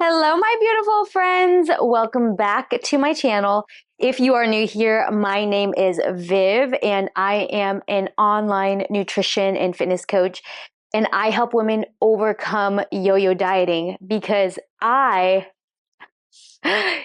Hello, my beautiful friends. Welcome back to my channel. If you are new here, my name is Viv, and I am an online nutrition and fitness coach, and I help women overcome yo-yo dieting because I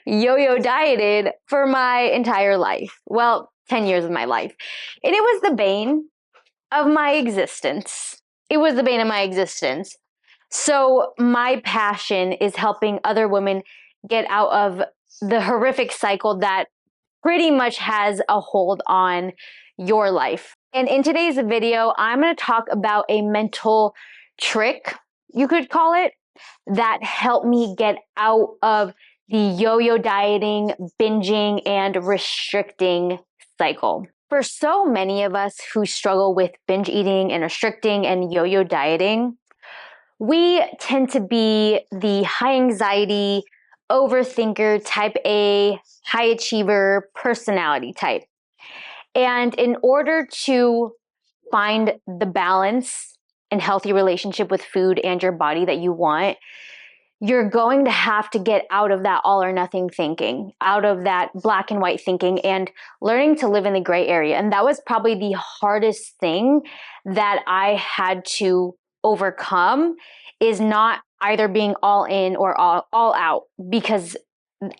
yo-yo dieted for my entire life. Well, 10 years of my life. And it was the bane of my existence. It was the bane of my existence. So my passion is helping other women get out of the horrific cycle that pretty much has a hold on your life. And in today's video, I'm going to talk about a mental trick, you could call it, that helped me get out of the yo-yo dieting, binging, and restricting cycle. For so many of us who struggle with binge eating and restricting and yo-yo dieting, we tend to be the high anxiety, overthinker, type A, high achiever personality type. And in order to find the balance and healthy relationship with food and your body that you want, you're going to have to get out of that all or nothing thinking, out of that black and white thinking, and learning to live in the gray area. And that was probably the hardest thing that I had to overcome, is not either being all in or all out, because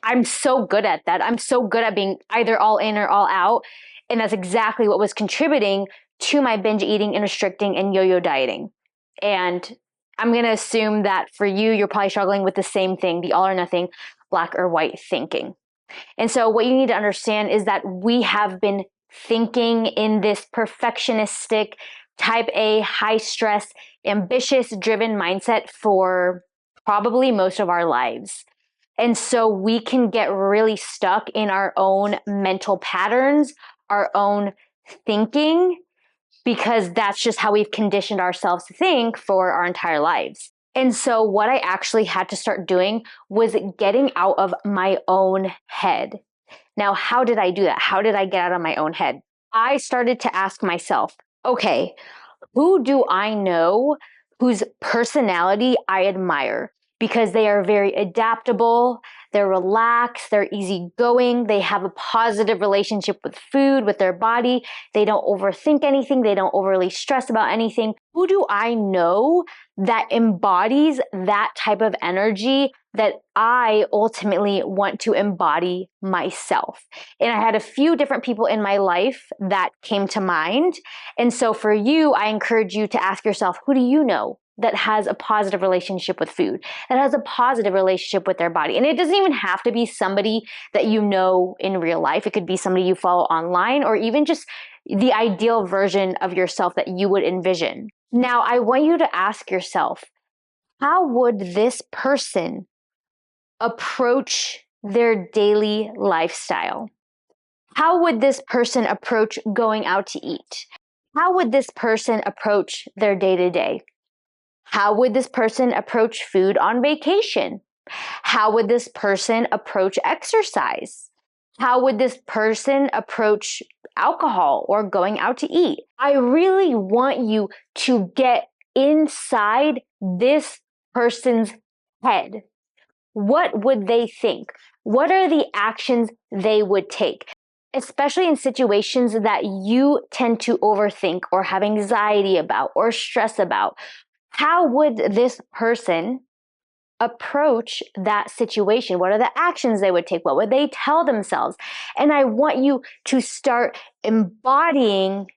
I'm so good at that. I'm so good at being either all in or all out. And that's exactly what was contributing to my binge eating and restricting and yo-yo dieting. And I'm going to assume that for you, you're probably struggling with the same thing, the all or nothing, black or white thinking. And so what you need to understand is that we have been thinking in this perfectionistic, type A, high stress, ambitious driven mindset for probably most of our lives. And so we can get really stuck in our own mental patterns, our own thinking, because that's just how we've conditioned ourselves to think for our entire lives. And so what I actually had to start doing was getting out of my own head. Now, how did I do that? How did I get out of my own head? I started to ask myself, okay, who do I know whose personality I admire? Because they are very adaptable, they're relaxed, they're easygoing, they have a positive relationship with food, with their body, they don't overthink anything, they don't overly stress about anything. Who do I know that embodies that type of energy that I ultimately want to embody myself? And I had a few different people in my life that came to mind. And so for you, I encourage you to ask yourself, who do you know that has a positive relationship with food, that has a positive relationship with their body? And it doesn't even have to be somebody that you know in real life. It could be somebody you follow online, or even just the ideal version of yourself that you would envision. Now, I want you to ask yourself, how would this person approach their daily lifestyle? How would this person approach going out to eat? How would this person approach their day-to-day? How would this person approach food on vacation? How would this person approach exercise? How would this person approach alcohol or going out to eat? I really want you to get inside this person's head. What would they think? What are the actions they would take? Especially in situations that you tend to overthink or have anxiety about or stress about. How would this person approach that situation? What are the actions they would take? What would they tell themselves? And I want you to start embodying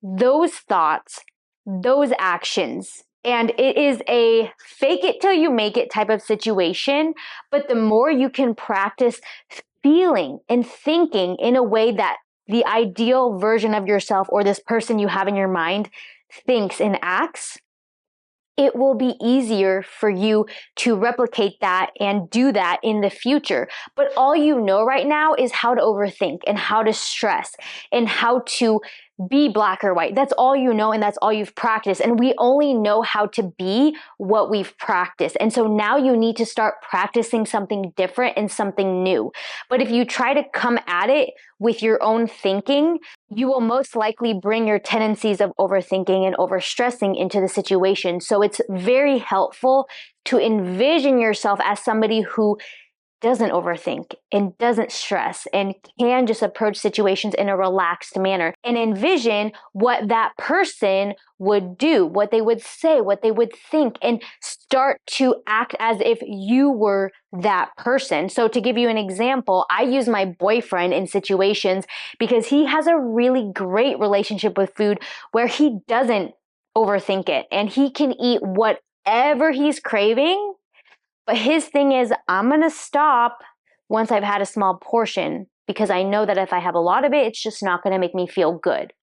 those thoughts, those actions. And it is a fake it till you make it type of situation. But the more you can practice feeling and thinking in a way that the ideal version of yourself or this person you have in your mind thinks and acts, it will be easier for you to replicate that and do that in the future. But all you know right now is how to overthink and how to stress and how to be black or white. That's all you know and that's all you've practiced. And we only know how to be what we've practiced. And so now you need to start practicing something different and something new. But if you try to come at it with your own thinking, you will most likely bring your tendencies of overthinking and overstressing into the situation. So it's very helpful to envision yourself as somebody who doesn't overthink and doesn't stress and can just approach situations in a relaxed manner, and envision what that person would do, what they would say, what they would think, and start to act as if you were that person. So to give you an example, I use my boyfriend in situations because he has a really great relationship with food where he doesn't overthink it and he can eat whatever he's craving. But his thing is, I'm going to stop once I've had a small portion because I know that if I have a lot of it, it's just not going to make me feel good.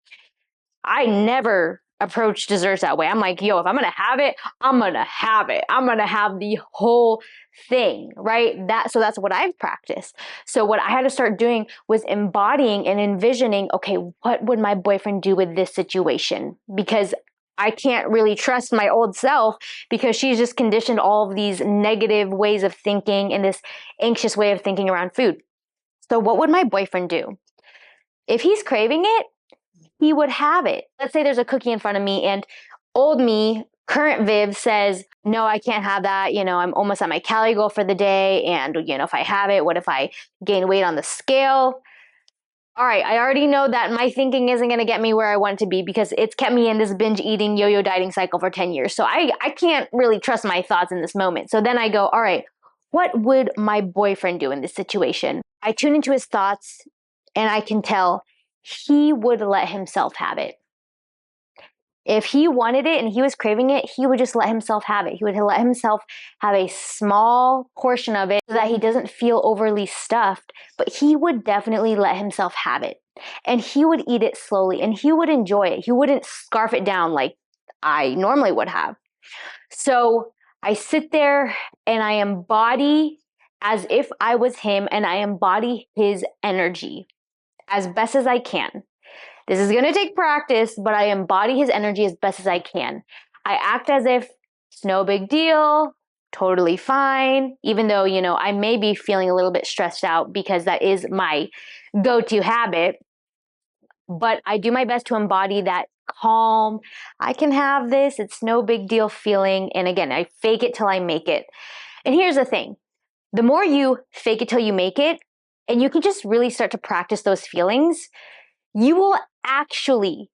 I never approach desserts that way. I'm like, yo, if I'm going to have it, I'm going to have it. I'm going to have the whole thing, right? So that's what I've practiced. So what I had to start doing was embodying and envisioning, okay, what would my boyfriend do with this situation? Because I can't really trust my old self because she's just conditioned all of these negative ways of thinking and this anxious way of thinking around food. So what would my boyfriend do? If he's craving it, he would have it. Let's say there's a cookie in front of me and old me, current Viv, says, no, I can't have that. I'm almost at my calorie goal for the day. And, if I have it, what if I gain weight on the scale? All right, I already know that my thinking isn't going to get me where I want to be because it's kept me in this binge eating, yo-yo dieting cycle for 10 years. So I can't really trust my thoughts in this moment. So then I go, all right, what would my boyfriend do in this situation? I tune into his thoughts and I can tell he would let himself have it. If he wanted it and he was craving it, he would just let himself have it. He would let himself have a small portion of it so that he doesn't feel overly stuffed, but he would definitely let himself have it. And he would eat it slowly and he would enjoy it. He wouldn't scarf it down like I normally would have. So I sit there and I embody as if I was him and I embody his energy as best as I can. This is going to take practice, but I embody his energy as best as I can. I act as if it's no big deal, totally fine, even though, I may be feeling a little bit stressed out because that is my go-to habit. But I do my best to embody that calm, I can have this, it's no big deal feeling. And again, I fake it till I make it. And here's the thing. The more you fake it till you make it, and you can just really start to practice those feelings, you will actually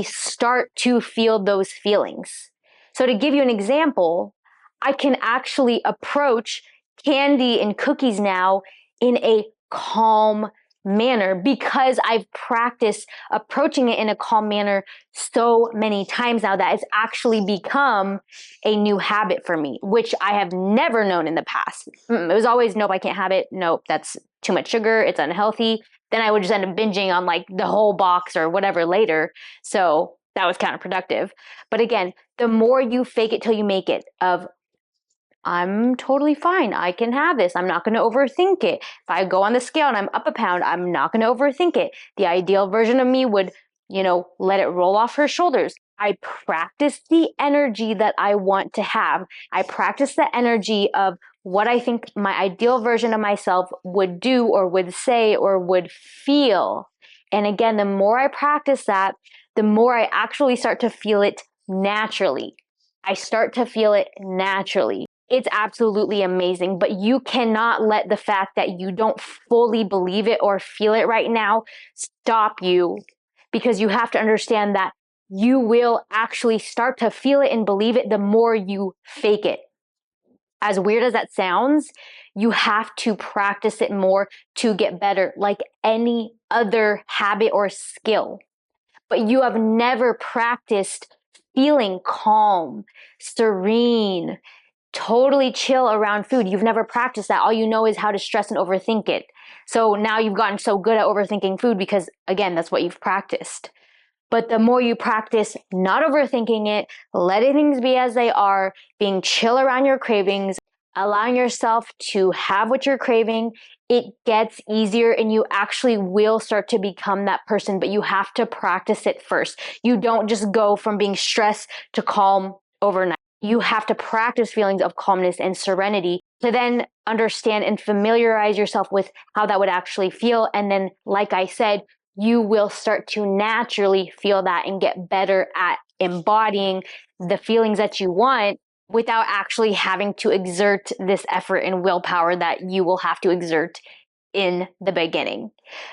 start to feel those feelings. So to give you an example, I can actually approach candy and cookies now in a calm manner because I've practiced approaching it in a calm manner so many times now that it's actually become a new habit for me, which I have never known in the past. It was always, nope, I can't have it. Nope, that's too much sugar. It's unhealthy. Then I would just end up binging on like the whole box or whatever later. So that was counterproductive. But again, the more you fake it till you make it of, I'm totally fine. I can have this. I'm not going to overthink it. If I go on the scale and I'm up a pound, I'm not going to overthink it. The ideal version of me would, let it roll off her shoulders. I practice the energy that I want to have. I practice the energy of what I think my ideal version of myself would do or would say or would feel. And again, the more I practice that, the more I actually start to feel it naturally. I start to feel it naturally. It's absolutely amazing, but you cannot let the fact that you don't fully believe it or feel it right now stop you, because you have to understand that you will actually start to feel it and believe it the more you fake it. As weird as that sounds, you have to practice it more to get better, like any other habit or skill. But you have never practiced feeling calm, serene, totally chill around food. You've never practiced that. All you know is how to stress and overthink it. So now you've gotten so good at overthinking food because, again, that's what you've practiced. But the more you practice not overthinking it, letting things be as they are, being chill around your cravings, allowing yourself to have what you're craving, it gets easier and you actually will start to become that person, but you have to practice it first. You don't just go from being stressed to calm overnight. You have to practice feelings of calmness and serenity to then understand and familiarize yourself with how that would actually feel. And then, like I said, you will start to naturally feel that and get better at embodying the feelings that you want without actually having to exert this effort and willpower that you will have to exert in the beginning.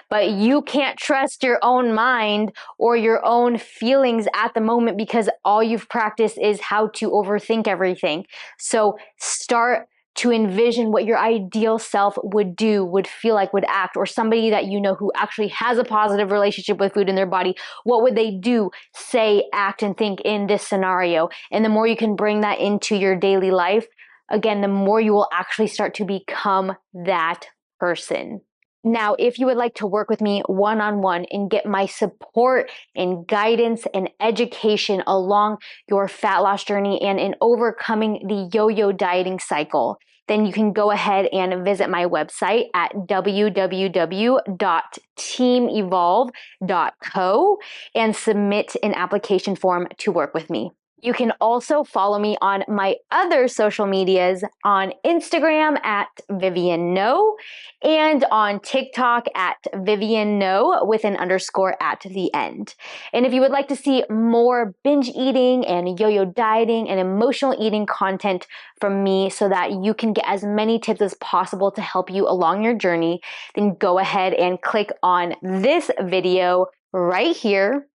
But you can't trust your own mind or your own feelings at the moment because all you've practiced is how to overthink everything. So start to envision what your ideal self would do, would feel like, would act, or somebody that you know who actually has a positive relationship with food in their body. What would they do, say, act, and think in this scenario? And the more you can bring that into your daily life, again, the more you will actually start to become that person. Now, if you would like to work with me one-on-one and get my support and guidance and education along your fat loss journey and in overcoming the yo-yo dieting cycle, then you can go ahead and visit my website at www.teamevolve.co and submit an application form to work with me. You can also follow me on my other social medias on Instagram at Vivian No and on TikTok at Vivian No with an underscore at the end. And if you would like to see more binge eating and yo-yo dieting and emotional eating content from me so that you can get as many tips as possible to help you along your journey, then go ahead and click on this video right here.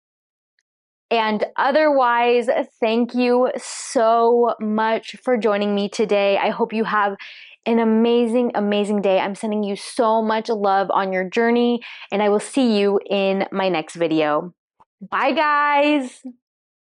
And otherwise, thank you so much for joining me today. I hope you have an amazing, amazing day. I'm sending you so much love on your journey, and I will see you in my next video. Bye, guys.